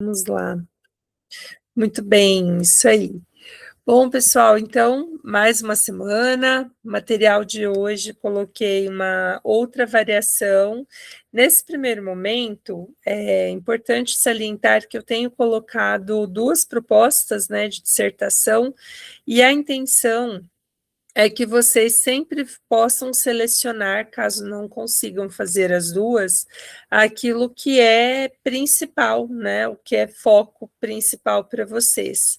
Vamos lá. Muito bem, isso aí. Bom, pessoal, então, mais uma semana. Material de hoje, coloquei uma outra variação. Nesse primeiro momento, é importante salientar que eu tenho colocado duas propostas, né, de dissertação, e a intenção é que vocês sempre possam selecionar, caso não consigam fazer as duas, aquilo que é principal, né? O que é foco principal para vocês.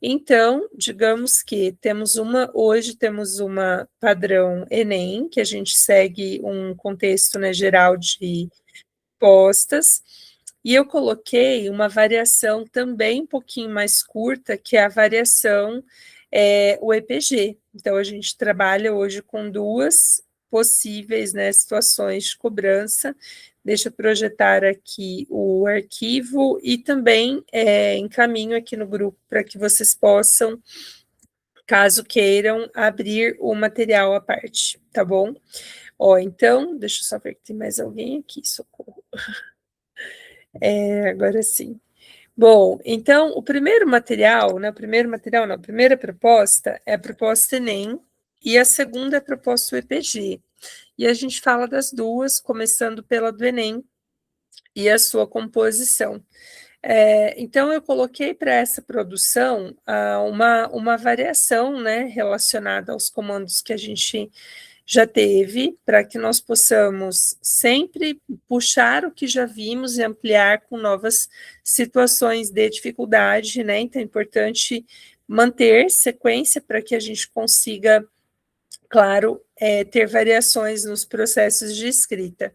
Então, digamos que hoje temos uma padrão Enem, que a gente segue um contexto, né, geral de postas, e eu coloquei uma variação também um pouquinho mais curta, que é a variação o EPG. Então, a gente trabalha hoje com duas possíveis, né, situações de cobrança. Deixa eu projetar aqui o arquivo e também encaminho aqui no grupo para que vocês possam, caso queiram, abrir o material à parte, tá bom? Ó, então, deixa eu só ver que tem mais alguém aqui, socorro. Agora sim. Bom, então, o primeiro material, né, a primeira proposta é a proposta Enem e a segunda é a proposta UEPG. E a gente fala das duas, começando pela do Enem e a sua composição. Então, eu coloquei para essa produção uma variação, né, relacionada aos comandos que a gente já teve, para que nós possamos sempre puxar o que já vimos e ampliar com novas situações de dificuldade, né? Então, é importante manter sequência para que a gente consiga, claro, ter variações nos processos de escrita.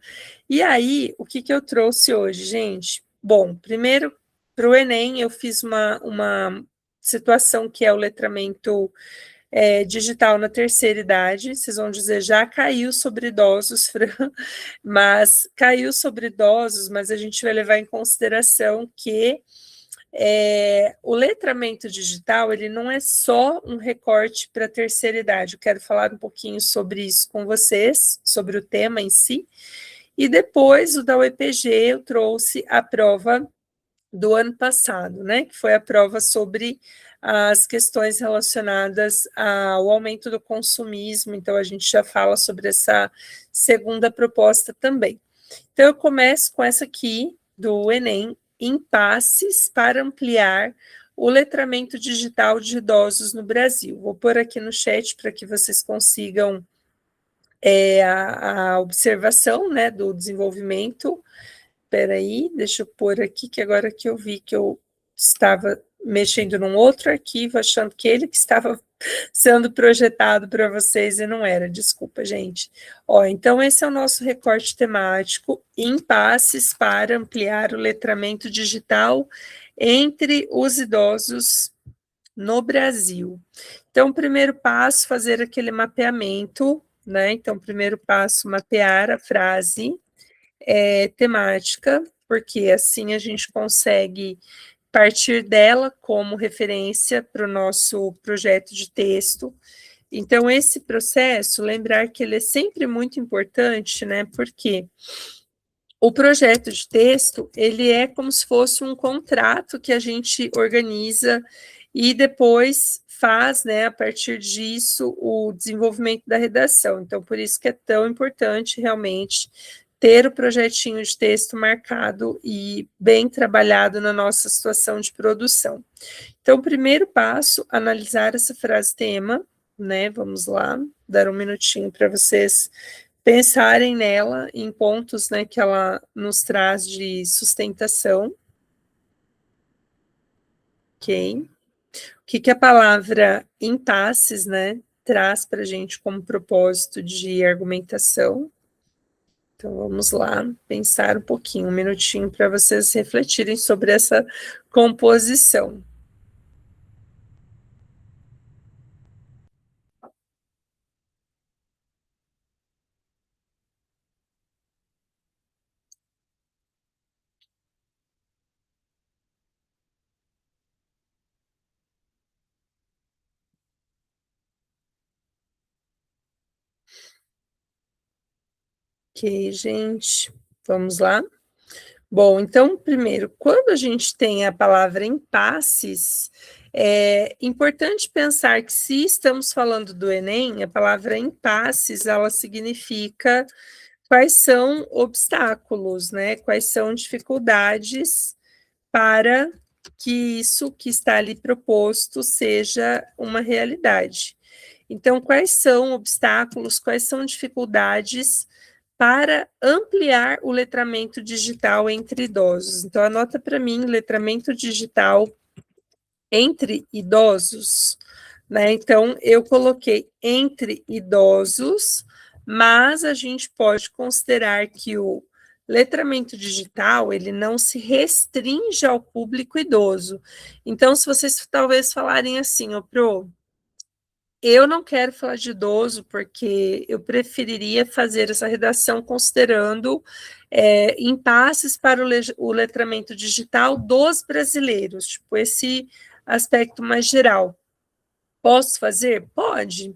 E aí, o que eu trouxe hoje, gente? Bom, primeiro, para o Enem, eu fiz uma situação que é o letramento digital na terceira idade. Vocês vão dizer, já caiu sobre idosos, Fran, mas caiu sobre idosos, mas a gente vai levar em consideração que o letramento digital, ele não é só um recorte para a terceira idade. Eu quero falar um pouquinho sobre isso com vocês, sobre o tema em si. E depois, o da UEPG, eu trouxe a prova do ano passado, né, que foi a prova sobre as questões relacionadas ao aumento do consumismo. Então, a gente já fala sobre essa segunda proposta também. Então, eu começo com essa aqui, do Enem, impasses para ampliar o letramento digital de idosos no Brasil. Vou pôr aqui no chat para que vocês consigam a observação, né, do desenvolvimento. Espera aí, deixa eu pôr aqui, que agora que eu vi que eu estava mexendo num outro arquivo, achando que ele que estava sendo projetado para vocês e não era. Desculpa, gente. Ó, então esse é o nosso recorte temático, impasses para ampliar o letramento digital entre os idosos no Brasil. Então, o primeiro passo, fazer aquele mapeamento, né? Então, o primeiro passo, mapear a frase temática, porque assim a gente consegue partir dela como referência para o nosso projeto de texto. Então, esse processo, lembrar que ele é sempre muito importante, né? Porque o projeto de texto, ele é como se fosse um contrato que a gente organiza e depois faz, né, a partir disso, o desenvolvimento da redação. Então, por isso que é tão importante realmente ter o projetinho de texto marcado e bem trabalhado na nossa situação de produção. Então, o primeiro passo, analisar essa frase tema, né? Vamos lá, dar um minutinho para vocês pensarem nela, em pontos, né, que ela nos traz de sustentação. Ok? O que a palavra impasses, né, traz para a gente como propósito de argumentação? Então, vamos lá, pensar um pouquinho, um minutinho para vocês refletirem sobre essa composição. Ok, gente, vamos lá. Bom, então, primeiro, quando a gente tem a palavra impasses, é importante pensar que se estamos falando do Enem, a palavra impasses, ela significa quais são obstáculos, né? Quais são dificuldades para que isso que está ali proposto seja uma realidade. Então, quais são obstáculos, quais são dificuldades para ampliar o letramento digital entre idosos? Então, anota para mim, letramento digital entre idosos, né? Então, eu coloquei entre idosos, mas a gente pode considerar que o letramento digital, ele não se restringe ao público idoso. Então, se vocês talvez falarem assim, ô Pro, eu não quero falar de idoso, porque eu preferiria fazer essa redação considerando impasses para o letramento digital dos brasileiros, tipo, esse aspecto mais geral. Posso fazer? Pode,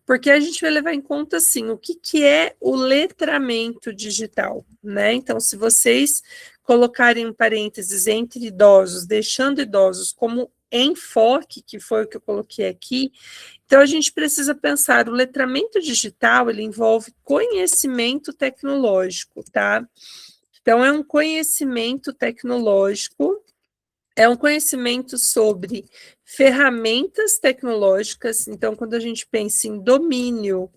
porque a gente vai levar em conta, assim, o que é o letramento digital, né? Então, se vocês colocarem um parênteses entre idosos, deixando idosos como enfoque, que foi o que eu coloquei aqui, então a gente precisa pensar, o letramento digital, ele envolve conhecimento tecnológico, tá? Então, é um conhecimento tecnológico, é um conhecimento sobre ferramentas tecnológicas. Então, quando a gente pensa em domínio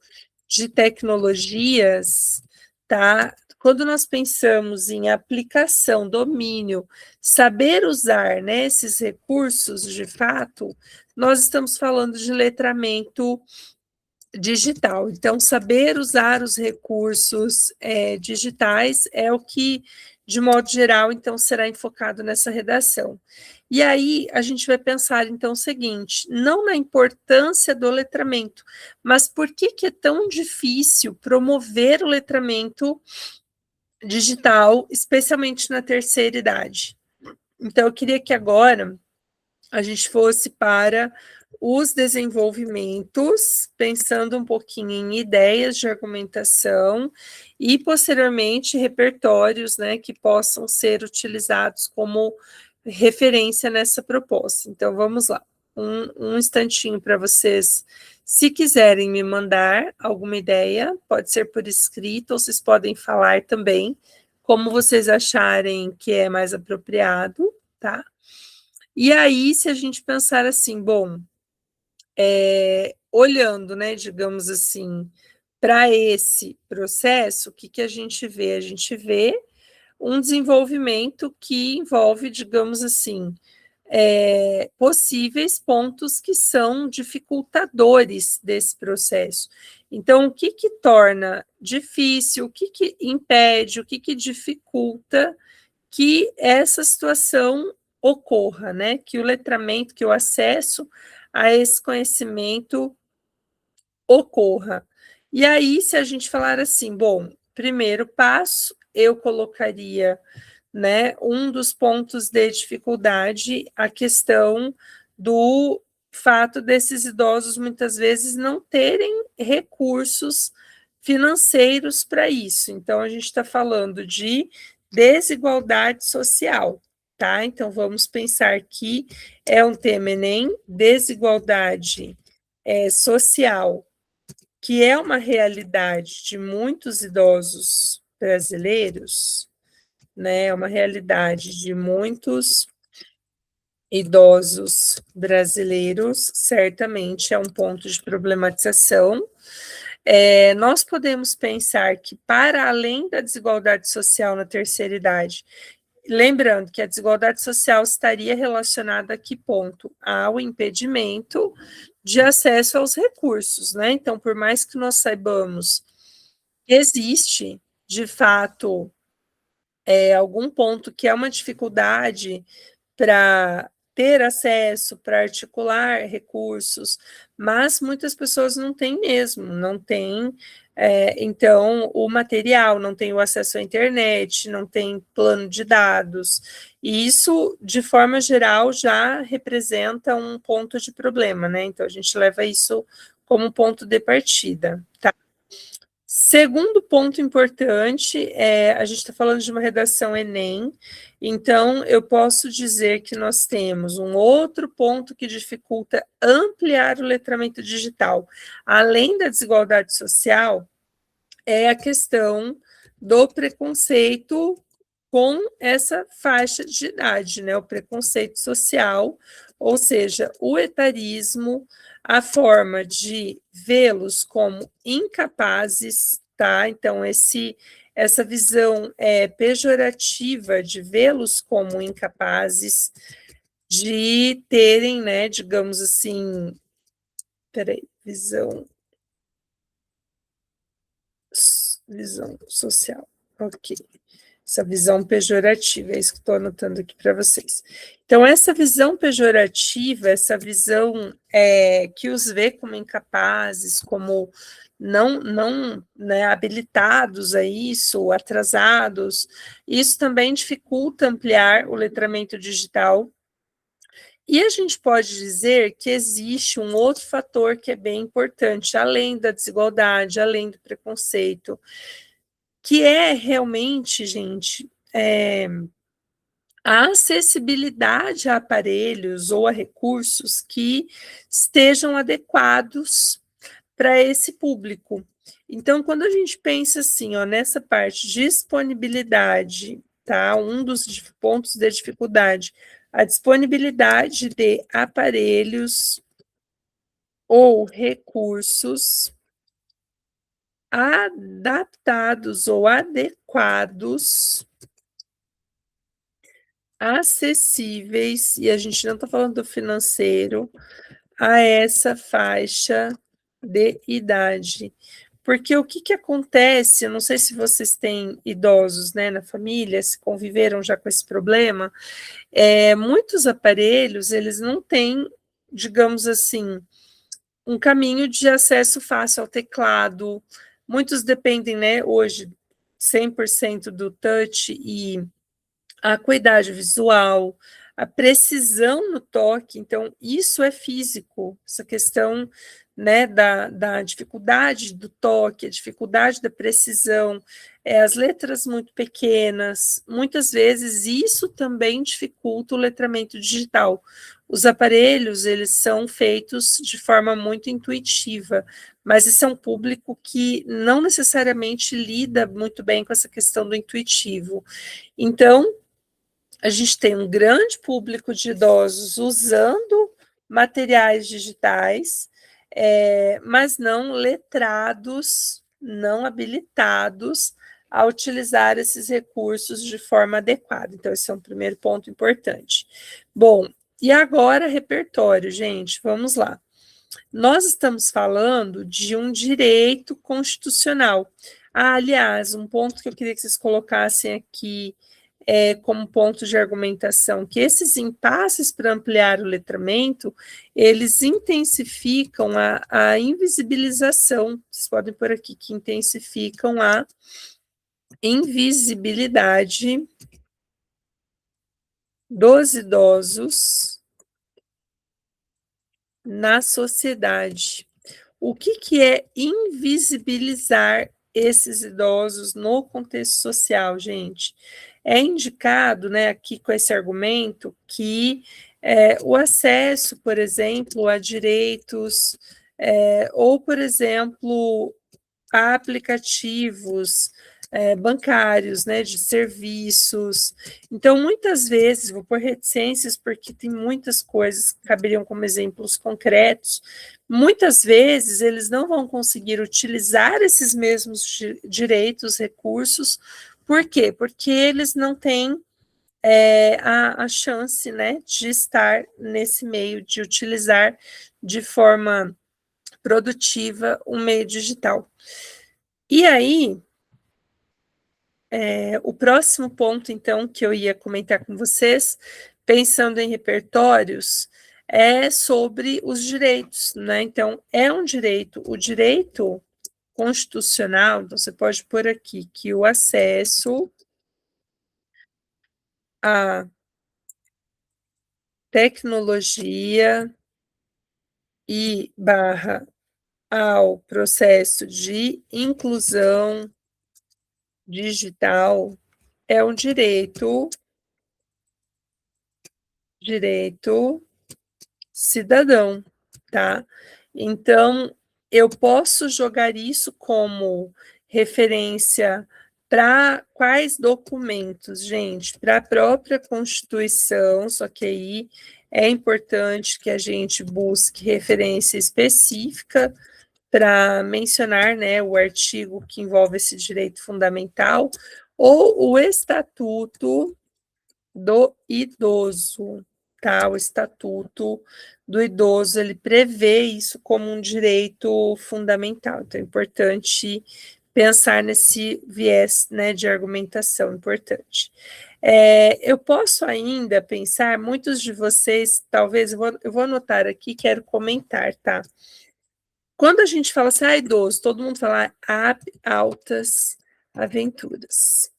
de tecnologias, tá? Quando nós pensamos em aplicação, domínio, saber usar, né, esses recursos de fato, nós estamos falando de letramento digital. Então, saber usar os recursos digitais é o que, de modo geral, então, será enfocado nessa redação. E aí, a gente vai pensar, então, o seguinte, não na importância do letramento, mas por que é tão difícil promover o letramento digital, especialmente na terceira idade? Então, eu queria que agora a gente fosse para os desenvolvimentos, pensando um pouquinho em ideias de argumentação e, posteriormente, repertórios, né, que possam ser utilizados como referência nessa proposta. Então, vamos lá. Um instantinho para vocês, se quiserem me mandar alguma ideia, pode ser por escrito, ou vocês podem falar também, como vocês acharem que é mais apropriado, tá? E aí, se a gente pensar assim, bom, olhando, né, digamos assim, para esse processo, o que a gente vê? A gente vê um desenvolvimento que envolve, digamos assim, possíveis pontos que são dificultadores desse processo. Então, o que torna difícil, o que impede, o que dificulta que essa situação ocorra, né? Que o letramento, que o acesso a esse conhecimento ocorra. E aí, se a gente falar assim, bom, primeiro passo, eu colocaria, né, um dos pontos de dificuldade, a questão do fato desses idosos muitas vezes não terem recursos financeiros para isso. Então, a gente está falando de desigualdade social, tá? Então, vamos pensar que é um tema Enem, desigualdade social, que é uma realidade de muitos idosos brasileiros, né? É uma realidade de muitos idosos brasileiros, certamente é um ponto de problematização. Nós podemos pensar que, para além da desigualdade social na terceira idade, lembrando que a desigualdade social estaria relacionada a que ponto? Ao impedimento de acesso aos recursos, né? Então, por mais que nós saibamos que existe, de fato, algum ponto que é uma dificuldade para ter acesso, para articular recursos, mas muitas pessoas não têm mesmo, não têm, então, o material, não tem o acesso à internet, não tem plano de dados, e isso, de forma geral, já representa um ponto de problema, né? Então, a gente leva isso como ponto de partida, tá? Segundo ponto importante, a gente está falando de uma redação Enem, então eu posso dizer que nós temos um outro ponto que dificulta ampliar o letramento digital, além da desigualdade social, é a questão do preconceito com essa faixa de idade, né? O preconceito social, ou seja, o etarismo, a forma de vê-los como incapazes, tá? Então, essa visão pejorativa de vê-los como incapazes, de terem, né, digamos assim, peraí, visão social, ok. Essa visão pejorativa, é isso que estou anotando aqui para vocês. Então, essa visão pejorativa, essa visão que os vê como incapazes, como não né, habilitados a isso, atrasados, isso também dificulta ampliar o letramento digital. E a gente pode dizer que existe um outro fator que é bem importante, além da desigualdade, além do preconceito, que é realmente, gente, a acessibilidade a aparelhos ou a recursos que estejam adequados para esse público. Então, quando a gente pensa assim, ó, nessa parte de disponibilidade, tá? Um dos pontos de dificuldade, a disponibilidade de aparelhos ou recursos adaptados ou adequados, acessíveis, e a gente não está falando do financeiro, a essa faixa de idade. Porque o que acontece, eu não sei se vocês têm idosos, né, na família, se conviveram já com esse problema, muitos aparelhos, eles não têm, digamos assim, um caminho de acesso fácil ao teclado. Muitos dependem, né, hoje, 100% do touch e a acuidade visual, a precisão no toque, então isso é físico, essa questão, né, da dificuldade do toque, a dificuldade da precisão, as letras muito pequenas, muitas vezes isso também dificulta o letramento digital. Os aparelhos, eles são feitos de forma muito intuitiva, mas esse é um público que não necessariamente lida muito bem com essa questão do intuitivo. Então, a gente tem um grande público de idosos usando materiais digitais, mas não letrados, não habilitados a utilizar esses recursos de forma adequada. Então, esse é um primeiro ponto importante. Bom, e agora repertório, gente, vamos lá. Nós estamos falando de um direito constitucional. Aliás, um ponto que eu queria que vocês colocassem aqui como ponto de argumentação, que esses impasses para ampliar o letramento, eles intensificam a invisibilização, vocês podem pôr aqui, que intensificam a invisibilidade dos idosos na sociedade. O que é invisibilizar esses idosos no contexto social, gente? É indicado, né, aqui com esse argumento, que o acesso, por exemplo, a direitos, ou, por exemplo, a aplicativos bancários, né, de serviços. Então, muitas vezes, vou por reticências, porque tem muitas coisas que caberiam como exemplos concretos, muitas vezes eles não vão conseguir utilizar esses mesmos direitos, recursos, por quê? Porque eles não têm a chance, né, de estar nesse meio, de utilizar de forma produtiva o meio digital. E aí, o próximo ponto, então, que eu ia comentar com vocês, pensando em repertórios, é sobre os direitos, né? Então, é um direito, o direito constitucional, então você pode pôr aqui que o acesso à tecnologia e barra ao processo de inclusão digital é um direito cidadão, tá? Então, eu posso jogar isso como referência para quais documentos, gente? Para a própria Constituição, só que aí é importante que a gente busque referência específica para mencionar, né, o artigo que envolve esse direito fundamental, ou o Estatuto do Idoso, tá? O Estatuto do Idoso, ele prevê isso como um direito fundamental, então é importante pensar nesse viés, né, de argumentação importante. Eu posso ainda pensar, muitos de vocês, talvez, eu vou anotar aqui, quero comentar, tá? Quando a gente fala assim, idoso, todo mundo fala altas aventuras.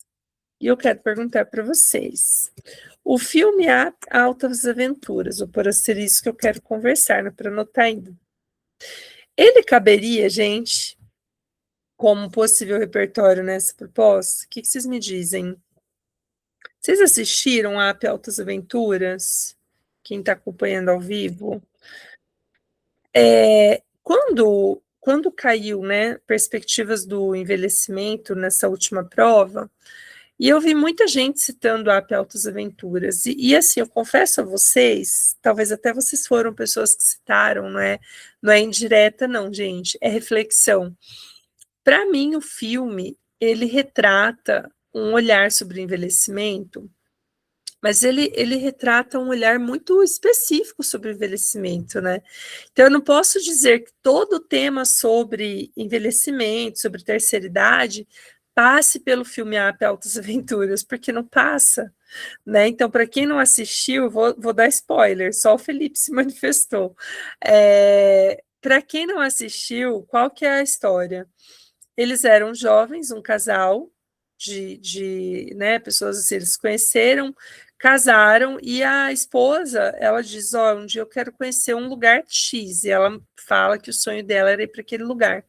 E eu quero perguntar para vocês, o filme Altas Aventuras, o por asterisco que eu quero conversar, né, para anotar ainda. Ele caberia, gente, como possível repertório nessa proposta? O que vocês me dizem? Vocês assistiram a Altas Aventuras? Quem está acompanhando ao vivo? Quando caiu, né, perspectivas do envelhecimento nessa última prova, e eu vi muita gente citando a Altas Aventuras. E assim, eu confesso a vocês, talvez até vocês foram pessoas que citaram, não é indireta, não, gente, é reflexão. Para mim, o filme, ele retrata um olhar sobre o envelhecimento, mas ele retrata um olhar muito específico sobre o envelhecimento, né? Então, eu não posso dizer que todo o tema sobre envelhecimento, sobre terceira idade, passe pelo filme Altas Aventuras, porque não passa, né? Então, para quem não assistiu, vou dar spoiler, só o Felipe se manifestou. Para quem não assistiu, qual que é a história? Eles eram jovens, um casal né, pessoas assim, eles se conheceram, casaram, e a esposa, ela diz, um dia eu quero conhecer um lugar X, e ela fala que o sonho dela era ir para aquele lugar.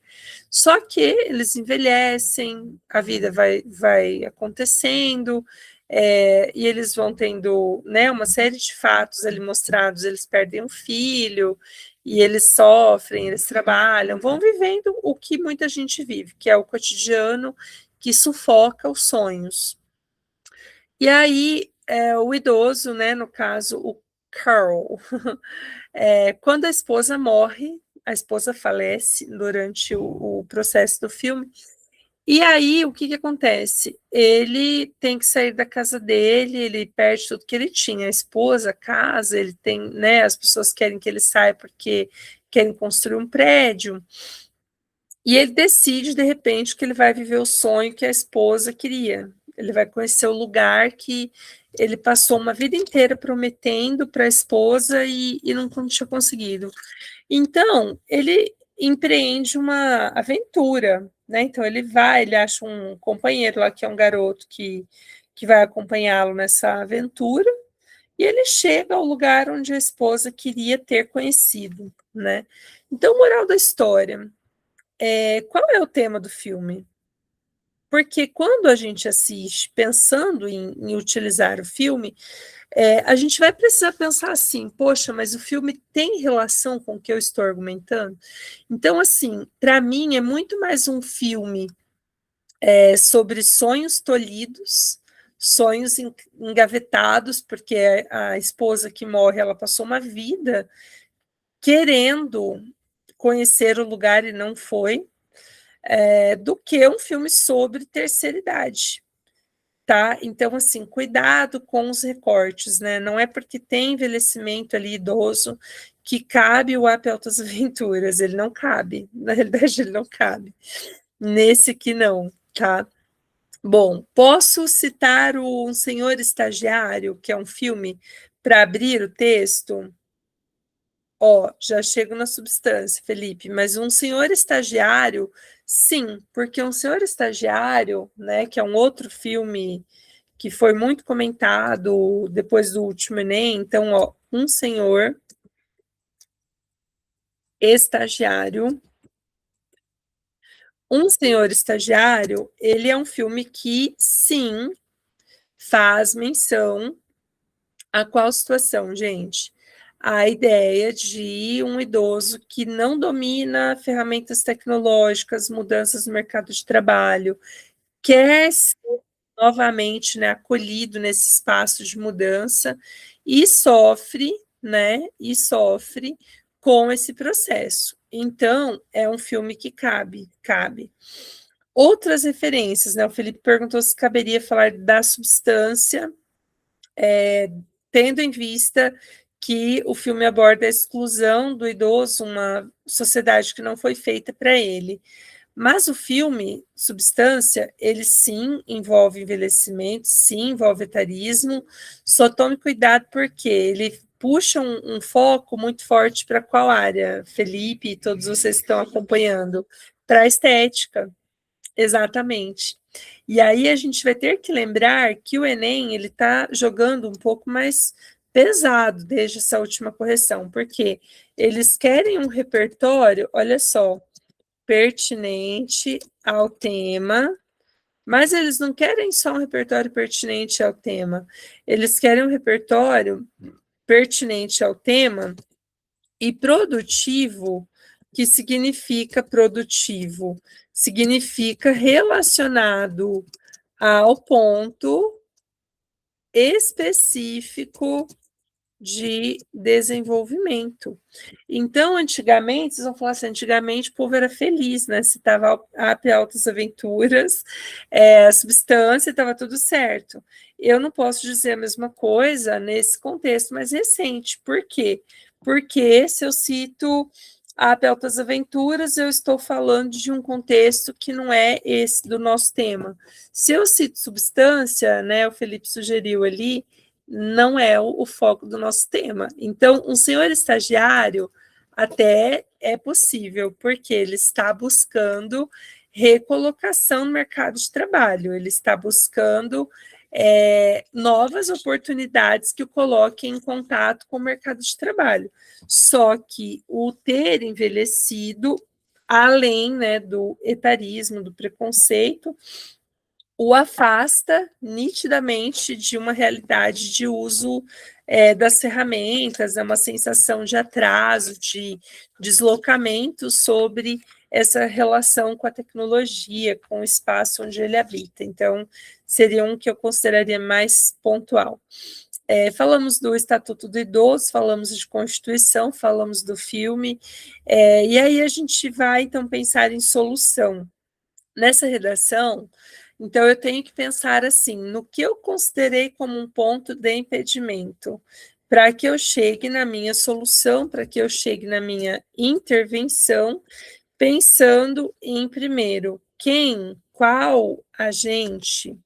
Só que eles envelhecem, a vida vai acontecendo, e eles vão tendo, né, uma série de fatos ali mostrados, eles perdem um filho, e eles sofrem, eles trabalham, vão vivendo o que muita gente vive, que é o cotidiano que sufoca os sonhos. E aí, o idoso, né, no caso, o Carl, quando a esposa morre, a esposa falece durante o processo do filme, e aí, o que acontece? Ele tem que sair da casa dele, ele perde tudo que ele tinha, a esposa, a casa, ele tem, né, as pessoas querem que ele saia porque querem construir um prédio, e ele decide, de repente, que ele vai viver o sonho que a esposa queria. Ele vai conhecer o lugar que ele passou uma vida inteira prometendo para a esposa e não tinha conseguido. Então, ele empreende uma aventura, né? Então, ele acha um companheiro lá, que é um garoto que vai acompanhá-lo nessa aventura, e ele chega ao lugar onde a esposa queria ter conhecido, né? Então, moral da história, qual é o tema do filme? Porque quando a gente assiste pensando em utilizar o filme, a gente vai precisar pensar assim, poxa, mas o filme tem relação com o que eu estou argumentando? Então, assim, para mim é muito mais um filme sobre sonhos tolhidos, sonhos engavetados, porque a esposa que morre, ela passou uma vida querendo conhecer o lugar e não foi, do que um filme sobre terceira idade. Tá? Então, assim, cuidado com os recortes, né? Não é porque tem envelhecimento ali idoso que cabe o App Altas Aventuras, ele não cabe, na realidade ele não cabe. Nesse aqui não, tá? Bom, posso citar o Um Senhor Estagiário, que é um filme, para abrir o texto? Já chego na substância, Felipe, mas Um Senhor Estagiário, sim, porque Um Senhor Estagiário, né, que é um outro filme que foi muito comentado depois do último Enem. Então, Um Senhor Estagiário Um Senhor Estagiário, ele é um filme que, sim, faz menção a qual situação, gente? A ideia de um idoso que não domina ferramentas tecnológicas, mudanças no mercado de trabalho, quer ser novamente, né, acolhido nesse espaço de mudança e sofre, né, e sofre com esse processo. Então, é um filme que cabe. Outras referências, né? O Felipe perguntou se caberia falar da substância, tendo em vista que o filme aborda a exclusão do idoso, uma sociedade que não foi feita para ele. Mas o filme Substância, ele sim envolve envelhecimento, sim envolve etarismo, só tome cuidado porque ele puxa um foco muito forte para qual área, Felipe e todos vocês que estão acompanhando? Para a estética. Exatamente. E aí a gente vai ter que lembrar que o Enem ele está jogando um pouco mais pesado desde essa última correção, porque eles querem um repertório, olha só, pertinente ao tema, mas eles não querem só um repertório pertinente ao tema, eles querem um repertório pertinente ao tema e produtivo, que significa produtivo, significa relacionado ao ponto específico de desenvolvimento. Então, antigamente, vocês vão falar assim, antigamente o povo era feliz, né? Se estava Altas Aventuras, a substância, estava tudo certo. Eu não posso dizer a mesma coisa nesse contexto mais recente. Por quê? Porque se eu cito a Altas Aventuras, eu estou falando de um contexto que não é esse do nosso tema. Se eu cito substância, né, o Felipe sugeriu ali, não é o foco do nosso tema. Então, um senhor estagiário até é possível, porque ele está buscando recolocação no mercado de trabalho, ele está buscando novas oportunidades que o coloquem em contato com o mercado de trabalho. Só que o ter envelhecido, além, né, do etarismo, do preconceito, o afasta nitidamente de uma realidade de uso das ferramentas, é uma sensação de atraso, de deslocamento sobre essa relação com a tecnologia, com o espaço onde ele habita. Então, seria um que eu consideraria mais pontual. Falamos do Estatuto do Idoso, falamos de Constituição, falamos do filme, e aí a gente vai, então, pensar em solução. Nessa redação, então eu tenho que pensar assim, no que eu considerei como um ponto de impedimento, para que eu chegue na minha solução, para que eu chegue na minha intervenção, pensando em, primeiro, qual agente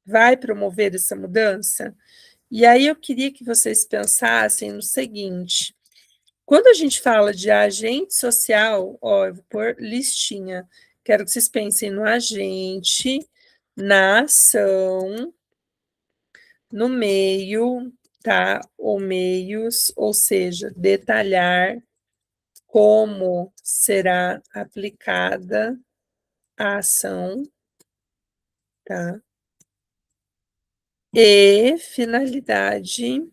vai promover essa mudança? E aí eu queria que vocês pensassem no seguinte: quando a gente fala de agente social, ó, eu vou pôr listinha. Quero que vocês pensem no agente, na ação, no meio, tá? Ou meios, ou seja, detalhar como será aplicada a ação, tá? E finalidade,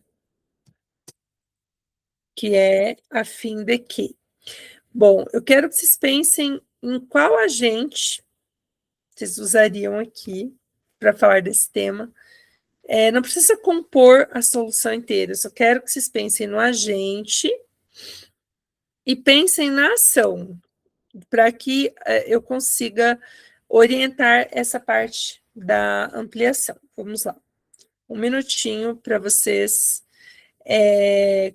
que é a fim de quê? Bom, eu quero que vocês pensem em qual agente vocês usariam aqui para falar desse tema. Não precisa compor a solução inteira, eu só quero que vocês pensem no agente e pensem na ação, para que eu consiga orientar essa parte da ampliação. Vamos lá. Um minutinho para vocês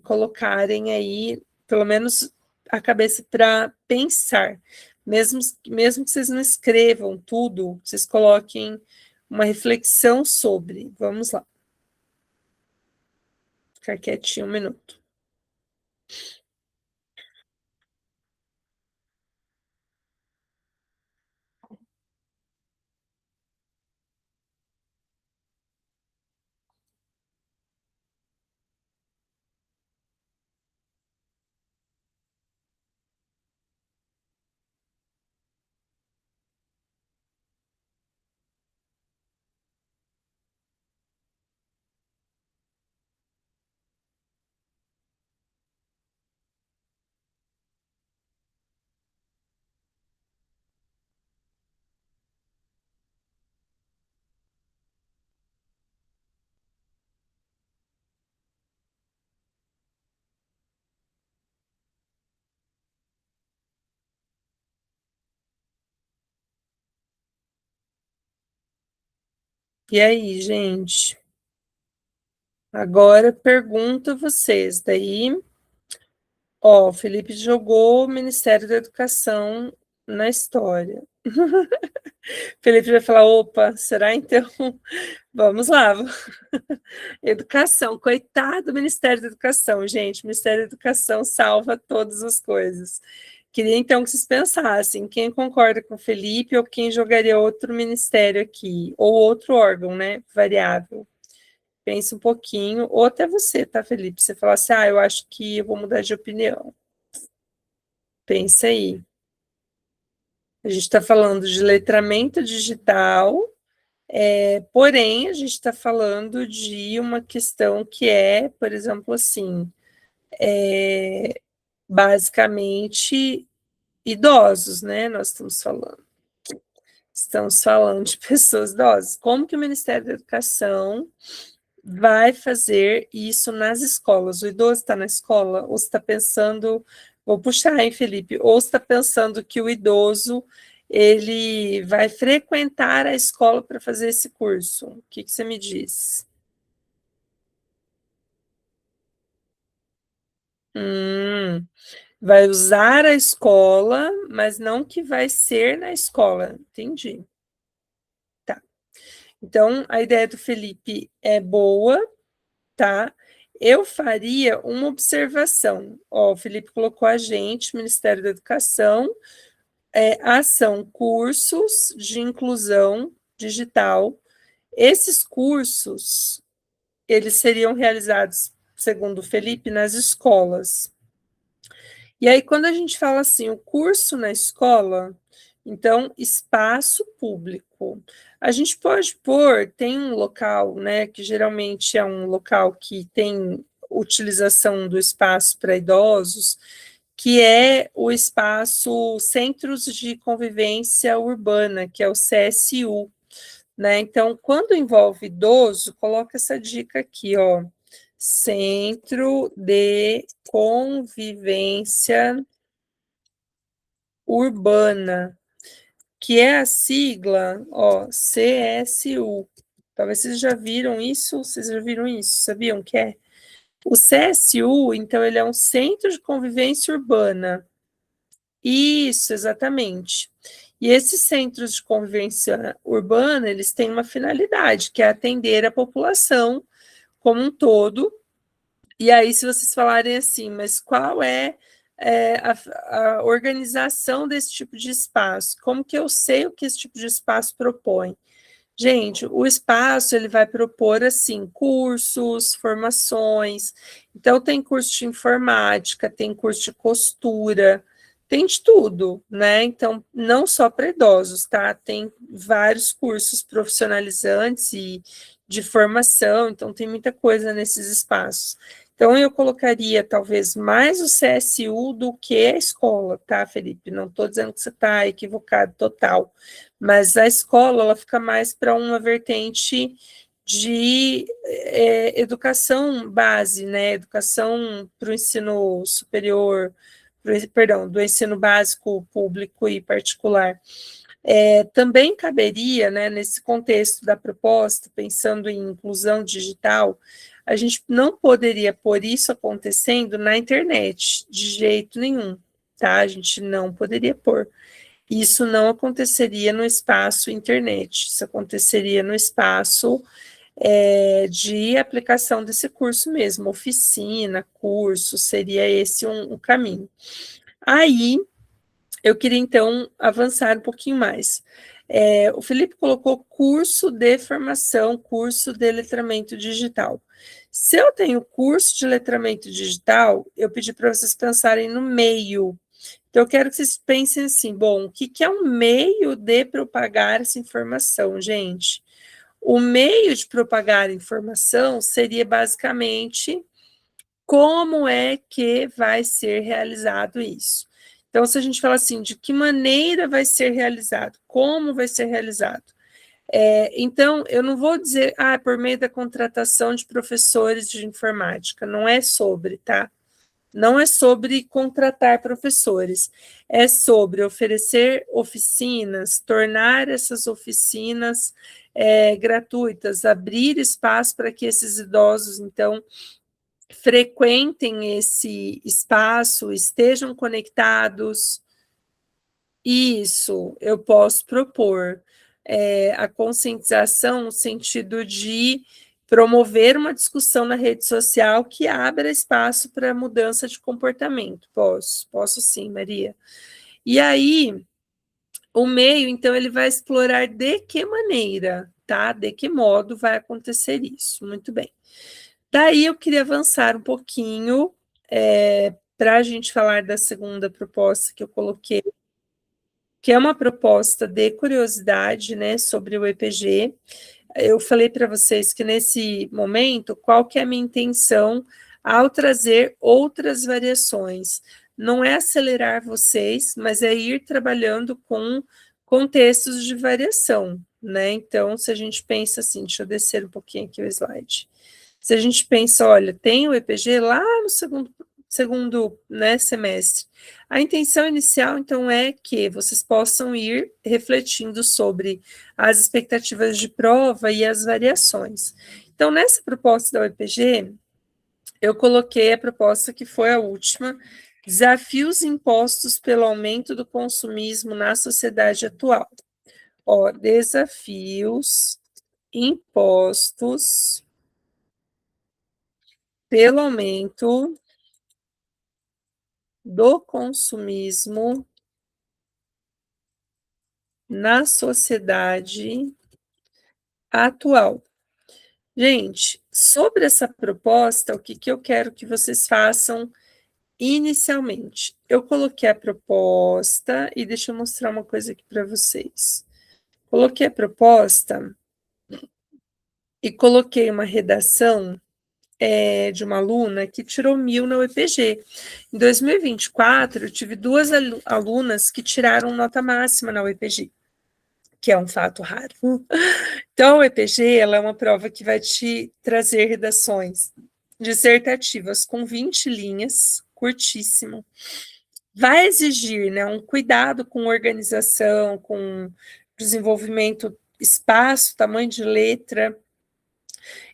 colocarem aí, pelo menos, a cabeça para pensar. Mesmo que vocês não escrevam tudo, vocês coloquem uma reflexão sobre. Vamos lá. Ficar quietinho um minuto. E aí, gente? Agora pergunto a vocês. Daí, ó, o Felipe jogou o Ministério da Educação na história. Felipe vai falar: opa, será então? Vamos lá. Educação, coitado do Ministério da Educação, gente. O Ministério da Educação salva todas as coisas. Queria então que vocês pensassem quem concorda com o Felipe ou quem jogaria outro ministério aqui, ou outro órgão, né? Variável. Pense um pouquinho, ou até você, tá, Felipe? Você fala assim: eu acho que eu vou mudar de opinião. Pensa aí. A gente está falando de letramento digital, porém, a gente está falando de uma questão que é, por exemplo, assim, basicamente idosos, né? Nós estamos falando. Estamos falando de pessoas idosas. Como que o Ministério da Educação vai fazer isso nas escolas? O idoso está na escola ou está pensando, vou puxar, hein, Felipe, ou está pensando que o idoso ele vai frequentar a escola para fazer esse curso? O que você me diz? Vai usar a escola, mas não que vai ser na escola. Entendi. Tá. Então, a ideia do Felipe é boa, tá? Eu faria uma observação. Ó, o Felipe colocou a gente, Ministério da Educação, ação cursos de inclusão digital. Esses cursos, eles seriam realizados, segundo o Felipe, nas escolas. E aí, quando a gente fala assim, o curso na escola, então, espaço público. A gente pode pôr, tem um local, né, que geralmente é um local que tem utilização do espaço para idosos, que é o espaço Centros de Convivência Urbana, que é o CSU, né? Então, quando envolve idoso, coloca essa dica aqui, ó. Centro de Convivência Urbana, que é a sigla, ó, CSU. Talvez vocês já viram isso, vocês já viram isso, sabiam que é? O CSU, então, ele é um Centro de Convivência Urbana. Isso, exatamente. E esses centros de convivência urbana, eles têm uma finalidade, que é atender a população como um todo. E aí, se vocês falarem assim, mas qual a organização desse tipo de espaço? Como que eu sei o que esse tipo de espaço propõe? Gente, o espaço ele vai propor assim cursos, formações. Então tem curso de informática, tem curso de costura, tem de tudo, né? Então não só para idosos, tá? Tem vários cursos profissionalizantes e de formação, então tem muita coisa nesses espaços. Então eu colocaria talvez mais o CSU do que a escola, tá, Felipe? Não estou dizendo que você está equivocado total, mas a escola ela fica mais para uma vertente de educação base, né? Educação para o ensino superior, perdão, do ensino básico público e particular. Também caberia, né, nesse contexto da proposta, pensando em inclusão digital, a gente não poderia pôr isso acontecendo na internet, de jeito nenhum, tá? A gente não poderia pôr. Isso não aconteceria no espaço internet, isso aconteceria no espaço de aplicação desse curso mesmo, oficina, curso, seria esse um caminho. Aí, eu queria então avançar um pouquinho mais. O Felipe colocou curso de formação, curso de letramento digital. Se eu tenho curso de letramento digital, eu pedi para vocês pensarem no meio. Então, eu quero que vocês pensem assim: bom, o que é um meio de propagar essa informação, gente? O meio de propagar a informação seria basicamente como é que vai ser realizado isso. Então, se a gente fala assim, de que maneira vai ser realizado, como vai ser realizado. Então, eu não vou dizer, por meio da contratação de professores de informática, não é sobre, tá? Não é sobre contratar professores, é sobre oferecer oficinas, tornar essas oficinas gratuitas, abrir espaço para que esses idosos, então, frequentem esse espaço, estejam conectados. Isso eu posso propor. A conscientização no sentido de promover uma discussão na rede social que abra espaço para mudança de comportamento. Posso sim, Maria. E aí, o meio, então, ele vai explorar de que maneira, tá? De que modo vai acontecer isso. Muito bem. Daí eu queria avançar um pouquinho para a gente falar da segunda proposta que eu coloquei, que é uma proposta de curiosidade, né, sobre o EPG. Eu falei para vocês que nesse momento, qual que é a minha intenção ao trazer outras variações? Não é acelerar vocês, mas é ir trabalhando com contextos de variação, né? Então, se a gente pensa assim, deixa eu descer um pouquinho aqui o slide. Se a gente pensa, olha, tem o EPG lá no segundo né, semestre. A intenção inicial, então, é que vocês possam ir refletindo sobre as expectativas de prova e as variações. Então, nessa proposta da UEPG, eu coloquei a proposta que foi a última, desafios impostos pelo aumento do consumismo na sociedade atual. Ó, desafios impostos pelo aumento do consumismo na sociedade atual. Gente, sobre essa proposta, o que eu quero que vocês façam inicialmente? Eu coloquei a proposta e deixa eu mostrar uma coisa aqui para vocês. Coloquei a proposta e coloquei uma redação de uma aluna que tirou 1000 na UEPG. Em 2024, eu tive 2 alunas que tiraram nota máxima na UEPG, que é um fato raro. Então, a EPG ela é uma prova que vai te trazer redações dissertativas com 20 linhas, curtíssimo. Vai exigir, né, um cuidado com organização, com desenvolvimento, espaço, tamanho de letra.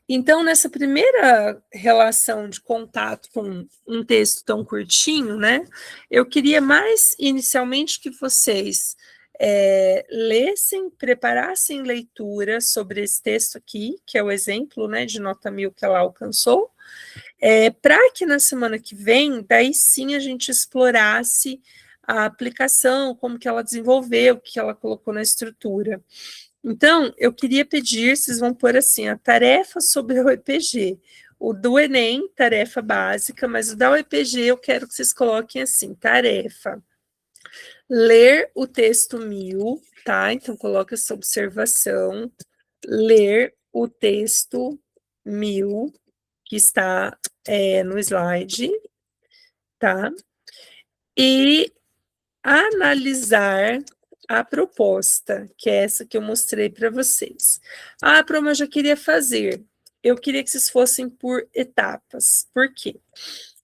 Então, nessa primeira relação de contato com um texto tão curtinho, né, eu queria mais inicialmente que vocês lessem, preparassem leitura sobre esse texto aqui, que é o exemplo, né, de nota 1000 que ela alcançou, para que na semana que vem, daí sim a gente explorasse a aplicação, como que ela desenvolveu, o que ela colocou na estrutura. Então, eu queria pedir, vocês vão pôr assim, a tarefa sobre o EPG. O do Enem, tarefa básica, mas o da UEPG eu quero que vocês coloquem assim, tarefa. Ler o texto 1000, tá? Então, coloca essa observação. Ler o texto 1000, que está no slide, tá? E analisar a proposta, que é essa que eu mostrei para vocês. Ah, Proma, eu já queria fazer. Eu queria que vocês fossem por etapas. Por quê?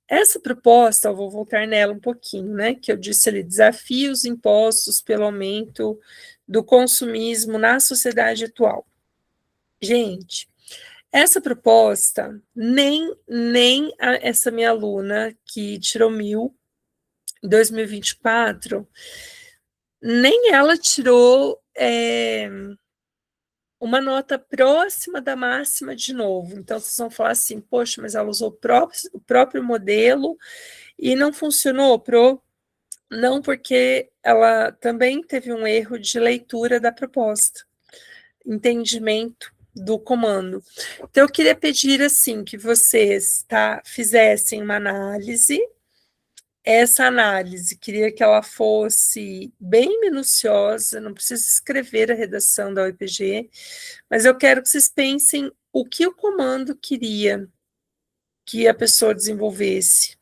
Essa proposta, eu vou voltar nela um pouquinho, né? Que eu disse ali, desafios impostos pelo aumento do consumismo na sociedade atual. Gente, essa proposta, nem essa minha aluna que tirou 1000 em 2024, nem ela tirou uma nota próxima da máxima de novo. Então, vocês vão falar assim, poxa, mas ela usou o próprio modelo e não funcionou, Não, porque ela também teve um erro de leitura da proposta, entendimento do comando. Então, eu queria pedir, assim, que vocês fizessem uma análise. Essa análise, queria que ela fosse bem minuciosa, não precisa escrever a redação da UEPG, mas eu quero que vocês pensem o que o comando queria que a pessoa desenvolvesse.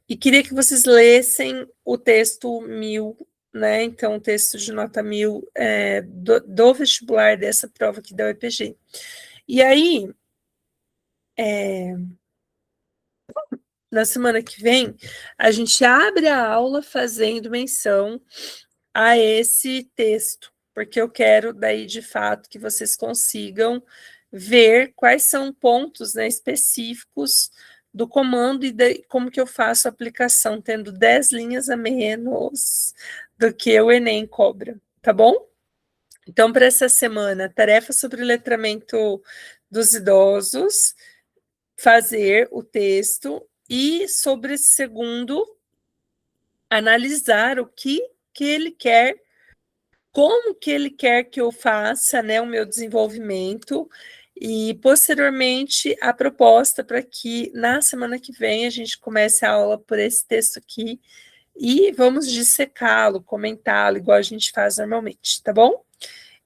E queria que vocês lessem o texto 1000, né? Então, o texto de nota 1000 do vestibular dessa prova aqui da UEPG. E aí, na semana que vem, a gente abre a aula fazendo menção a esse texto, porque eu quero daí, de fato, que vocês consigam ver quais são pontos, né, específicos do comando e como que eu faço a aplicação, tendo 10 linhas a menos do que o Enem cobra, tá bom? Então, para essa semana, tarefa sobre o letramento dos idosos, fazer o texto, e sobre esse segundo, analisar o que ele quer, como que ele quer que eu faça, né, o meu desenvolvimento, e posteriormente a proposta para que na semana que vem a gente comece a aula por esse texto aqui e vamos dissecá-lo, comentá-lo, igual a gente faz normalmente, tá bom?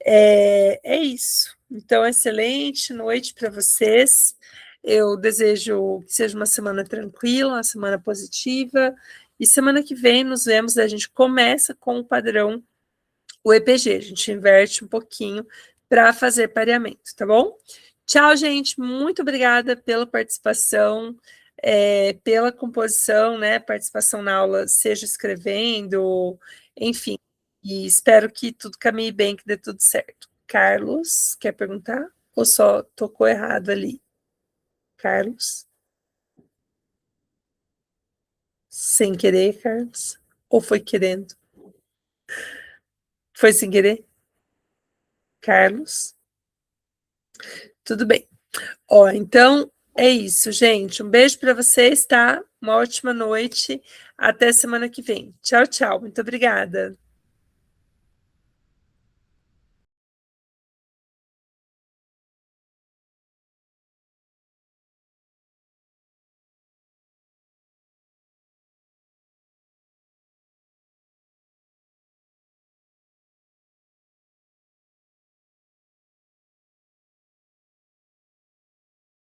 É isso. Então, excelente noite para vocês. Eu desejo que seja uma semana tranquila, uma semana positiva. E semana que vem nos vemos. A gente começa com o padrão, o EPG. A gente inverte um pouquinho para fazer pareamento, tá bom? Tchau, gente. Muito obrigada pela participação, pela composição, né? Participação na aula, seja escrevendo, enfim. E espero que tudo caminhe bem, que dê tudo certo. Carlos, quer perguntar? Ou só tocou errado ali? Carlos? Sem querer, Carlos? Ou foi querendo? Foi sem querer? Carlos? Tudo bem. Ó, então é isso, gente. Um beijo para vocês, tá? Uma ótima noite. Até semana que vem. Tchau, tchau. Muito obrigada.